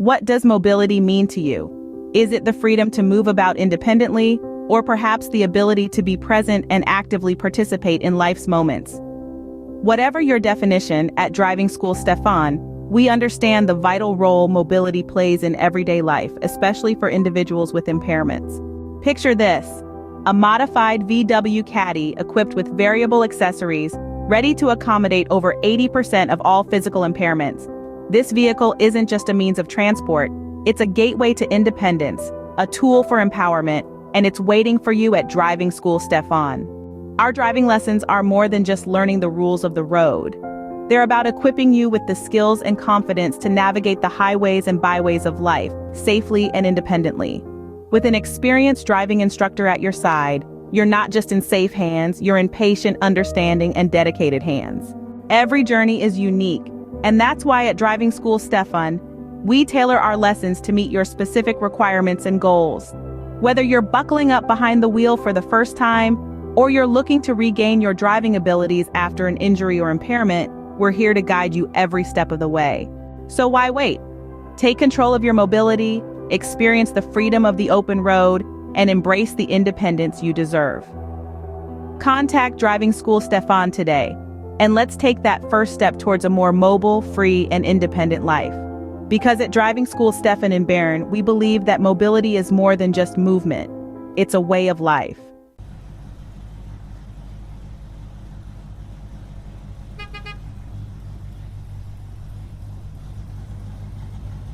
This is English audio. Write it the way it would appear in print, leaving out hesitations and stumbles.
What does mobility mean to you? Is it the freedom to move about independently, or perhaps the ability to be present and actively participate in life's moments? Whatever your definition, at Driving School Stefan, we understand the vital role mobility plays in everyday life, especially for individuals with impairments. Picture this: a modified VW Caddy equipped with variable accessories, ready to accommodate over 80% of all physical impairments. This vehicle isn't just a means of transport, it's a gateway to independence, a tool for empowerment, and it's waiting for you at Driving School Stefan. Our driving lessons are more than just learning the rules of the road. They're about equipping you with the skills and confidence to navigate the highways and byways of life, safely and independently. With an experienced driving instructor at your side, you're not just in safe hands, you're in patient, understanding, and dedicated hands. Every journey is unique, and that's why at Driving School Stefan, we tailor our lessons to meet your specific requirements and goals. Whether you're buckling up behind the wheel for the first time, or you're looking to regain your driving abilities after an injury or impairment, we're here to guide you every step of the way. So why wait? Take control of your mobility, experience the freedom of the open road, and embrace the independence you deserve. Contact Driving School Stefan today, and let's take that first step towards a more mobile, free, and independent life. Because at Driving School Stefan in Bern, we believe that mobility is more than just movement. It's a way of life.